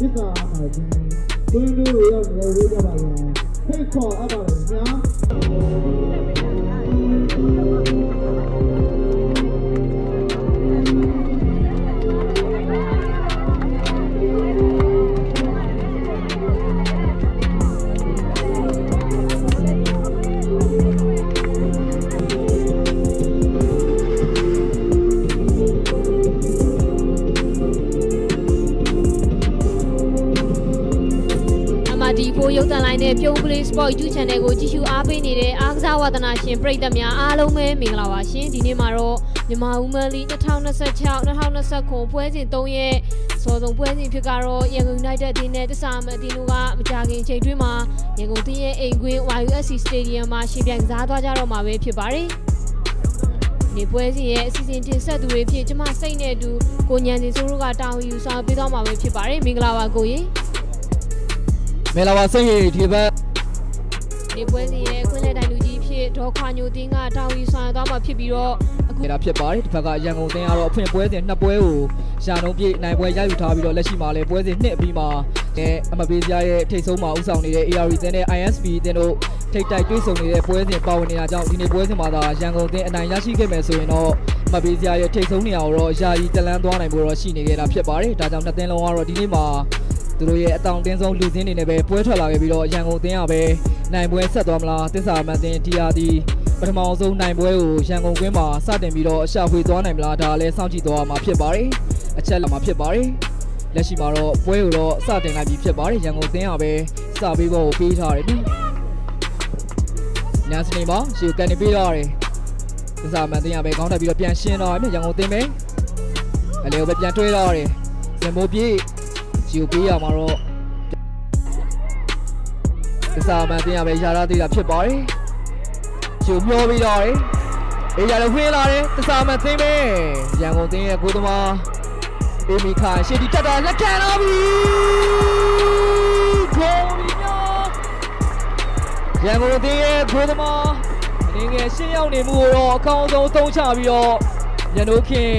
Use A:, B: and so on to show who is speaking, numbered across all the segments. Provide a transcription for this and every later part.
A: စ်စာအမှားကြီးတွင်းတို့တွေရောက်နေဝေးကြပါလေဖိတ်ခေါ်အပ်ပါလေညာ
B: ဒီကိုရုပ်သံလိုင်းနဲ့ပြုံး Play Sport YouTube Channel ကိုကြည့်ရှုအားပေးနေတဲ့အားကစားဝါသနာရှင်ပရိသတ်များအားလုံးပဲမင်္ဂလာပါရှင်ဒီနေ့မှာတော့မြန်မာဦးမလီ2026-2029ပွဲစဉ်3ရက်စောဆုံးပွဲစဉ်ဖြစ်ကတော့ရန်ကုန် United အသင်းနဲ့တစ္ဆာမအသင်းတို့ကမကြာခင်အချိန်တွင်းမှာရန်ကုန်အသင်းရဲ့အိမ်ကွင်း YUSC Stadium မှာရှင်ပြိုင်ကစားသွားကြတော့မှာပဲဖြစ်ပါတယ်ဒီပွဲစဉ်ရဲ့အစီအစဉ်တင်ဆက်သူတွေဖြစ်ကျမစိတ်နဲ့အတူကိုညံစင်စိုးတို့ကတာဝန်ယူဆောင်ပေးသွားမှာပဲဖြစ်ပါတယ်မင်္ဂလာပါကိုကြီး
C: မင်္ဂလာပါစိတ်ရည်ဒီဘက်
B: ဒီပွဲစဉ်ရဲ့ခွင့်လက်တိုင်လူကြီးဖြစ်ဒေါ်ခွာညိုတင်းကတာဝန်ယူဆောင်သွားမှာဖြစ်ပြီးတော့
C: အခုဒါဖြစ်ပါတယ်ဒီဘက်ကရန်ကုန်တင်းကတော့အဖွင့်ပွဲစဉ်2ပွဲကိုရှာနှုံးပြည့်နိုင်ပွဲရယူထားပြီးတော့လက်ရှိမှာလည်းပွဲစဉ်2အပြီးမှာအမပေးစရာရဲ့ထိတ်ဆုံးမှာဥဆောင်နေတဲ့ ARD တင်းနဲ့ ISP တင်းတို့ထိတ်တိုက်တွေ့ဆုံနေတဲ့ပွဲစဉ်ပါဝင်နေတာကြောင့်ဒီနေ့ပွဲစဉ်မှာသာရန်ကုန်တင်းအနိုင်ရရှိခဲ့မယ်ဆိုရင်တော့အမပေးစရာရဲ့ထိတ်ဆုံးနေရာကိုတော့ယာယီတလန်းသွားနိုင်ဖို့တော့ရှိနေခဲ့တာဖြစ်ပါတယ်ဒါကြောင့်နှစ်သင်းလုံးကတော့ဒီနေ့မှာသူတို့ရဲ့အတောင်တင်းဆုံးလူစင်းတွေနဲ့ပဲပွဲထွက်လာခဲ့ပြီးတော့ရန်ကုန်တင်းကပဲနိုင်ပွဲဆက်သွားမလားတစ္ဆာမန်တင်း TRD ပထမဆုံးနိုင်ပွဲကိုရန်ကုန်ကွင်းမှာစတင်ပြီးတော့အရှာဖွေသွားနိုင်မလားဒါလည်းစောင့်ကြည့်သွားမှာဖြစ်ပါတယ်အချက်လာမှာဖြစ်ပါတယ်လက်ရှိမှာတော့ပွဲကိုတော့စတင်လိုက်ပြီဖြစ်ပါတယ်ရန်ကုန်တင်းကပဲစပေးဖို့ပေးထားတယ်နော်ညစနေမှာရှေ့ကန်နေပေးထားတယ်တစ္ဆာမန်တင်းကပဲခေါင်းတက်ပြီးတော့ပြန်ရှင်းတော့တယ်ရန်ကုန်တင်းပဲအလေကိုပဲပြန်တွဲထားတယ်စင်မိုးပြေးဂျီကိုပေးရမှာတော့တစ္ဆာမန်တင်းရပဲရာသားသေးတာဖြစ်ပါတယ်ဂျီကိုမျောပြီးတော့အေးရလည်းဝင်လာတယ်တစ္ဆာမန်တင်းပဲရန်ကုန်တင်းရဲ့ကိုသမားအေမီခိုင်ရှေ့ဒီတက်တာလက်ခံလာပြီဂိုးပြီးတော့ရန်ကုန်တင်းရဲ့ကိုသမားအနေငယ်ရှင်းရောက်နေမှုကိုတော့အကောင်းဆုံးသုံးချပြီးတော့ညနိုးခင်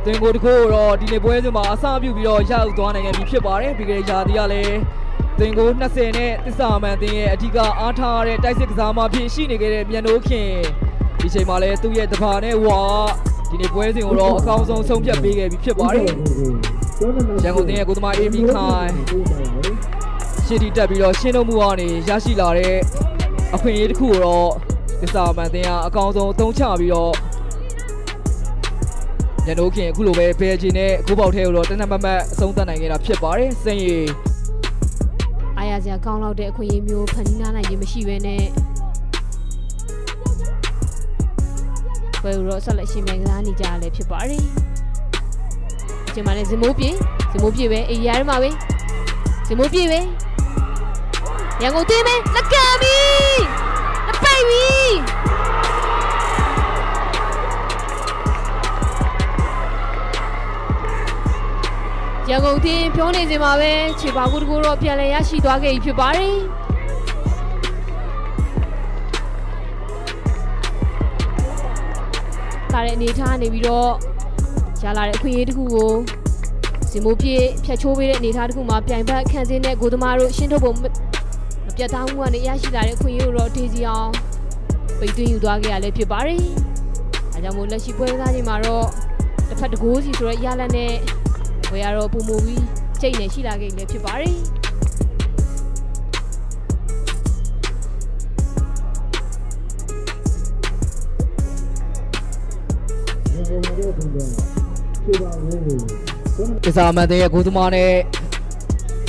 C: တင်ကိုတခုတော့ဒီနေ့ပွဲစဉ်မှာအစပြုပြီးတော့ရယူသွားနိုင်ခဲ့ပြီဖြစ်ပါတယ်ပြီးခဲ့တဲ့ရာသီကလည်းတင်ကို20နဲ့တစ္ဆာမန်တင်းရဲ့အဓိကအားထားတဲ့တိုက်စစ်ကစားမဖြစ်ရှိနေခဲ့တဲ့မြန်နိုးခင်ဒီချိန်မှာလည်းသူ့ရဲ့တဘာနဲ့ဝါဒီနေ့ပွဲစဉ်ကိုတော့အကောင်းဆုံးဆုံးဖြတ်ပေးခဲ့ပြီဖြစ်ပါတယ်ရန်ကုန်တင်းရဲ့ကိုသမားအေမီခိုင်ရှေ့တီတက်ပြီးတော့ရှင်းထုတ်မှုကနေရရှိလာတဲ့အခွင့်အရေးတစ်ခုကိုတော့တစ္ဆာမန်တင်းကအကောင်းဆုံးသုံးချပြီးတော့ညနိုးခင်အခုလိုပဲဘယ်ချင်နဲ့ကိုပေါက်ထဲကိုတော့တနက်မတ်အဆုံးသတ်နိုင်ခဲ့တာဖြစ်ပါတယ်စင်ရီ
B: အားရစရာကောင်းလောက်တဲ့အခွင့်အရေးမျိုးဖန်တီးနိုင်ခြင်းမရှိဘဲနဲ့ဘယ်လိုဆက်လက်ရှင်မြန်ကစားနေကြရလဲဖြစ်ပါတယ်ဒီချိန်မှာလည်းဇင်မိုးပြေပဲအေးရမှာပဲဇင်မိုးပြေပဲရန်ကုန်တင်းပဲလက်ကမ်းပြီလက်ပိတ်ပြီရန်ကုန်တင်းပြောနေစင်မှာပဲခြေပါကူတကူတော့ပြန်လည်ရရှိသွားခဲ့ပြီဖြစ်ပါတယ်ကားတဲ့အနေထားနေပြီးတော့ရလာတဲ့အခွင့်အရေးတစ်ခုကိုဇင်မိုးပြေဖြတ်ချိုးပေးတဲ့အနေထားတစ်ခုမှာပြိုင်ဘက်ခန့်စင်းတဲ့ကိုသမားတို့ရှင်းထုတ်ဖို့မပြတ်သားမှုကနေရရှိလာတဲ့အခွင့်အရေးကိုတော့ဒေစီအောင်ပိတ်သွင်းယူသွားခဲ့ရလဲဖြစ်ပါတယ်။အဲကြောင့်မို့လက်ရှိပွဲစားချိန်မှာတော့တစ်ဖက်တကိုးစီဆိုတော့ရလနဲ့ဝယ်ရတော့ပုံမူပြီးချိန်နေရှိလာခဲ့လည်းဖြစ်ပါတယ်
C: ကစားမန်တဲ့ကိုသမားနဲ့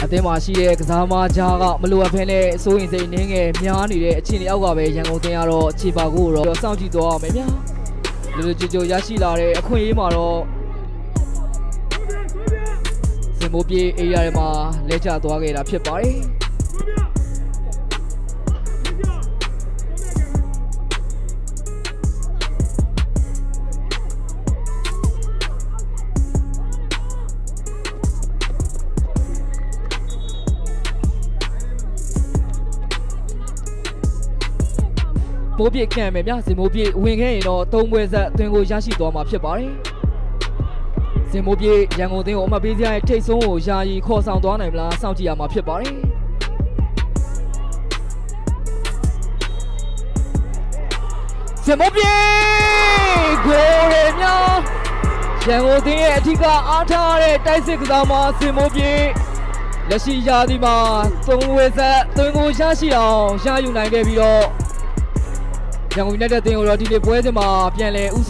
C: အသင်းမှာရှိတဲ့ကစားမကြားကမလိုအပ်ဖဲနဲ့စိုးရင်စိတ်နှင်းငယ်များနေတဲ့အခြေအနေအောက်ကပဲရန်ကုန်တင်းကတော့ခြေပါကိုတော့စောင့်ကြည့်သွားအောင်မယ်ဗျာလူလူကြိုကြိုရရှိလာတဲ့အခွင့်အရေးမှာတော့ဇင်မိုးပြေးအေးရထဲမှာလဲကျသွားခဲ့တာဖြစ်ပါတယ်မိုးပြေခံမယ်ဗျာဇင်မိုးပြေဝင်ခဲ့ရင်တော့3ပွဲဆက်အတွင်းကိုရရှိသွားမှာဖြစ်ပါတယ်ဇ စင်မိုးပြေရန်ကုန်အသင်းကိုအမှတ်ပေးစရာရဲ့ထိတ်ဆုံးကိုယာယီခေါ်ဆောင်သွားနိုင်မလားစောင့်ကြည့်ရမှာဖြစ်ပါတယ်စင်မိုးပြေဂိုးရများရန်ကုန်အသင်းရဲ့အထူးအားထားတဲ့တိုက်စစ်ကစားမစင်မိုးပြေလက်ရှိရာသီမှာ3ဝက်ဆက်သွင်းကိုရရှိအောင်ရယူနိုင်ခဲ့ပြီးတော့ရန်ကုန် United အသင်းကိုတော့ဒီနေ့ပွဲစဉ်မှာပြန်လည်ဦး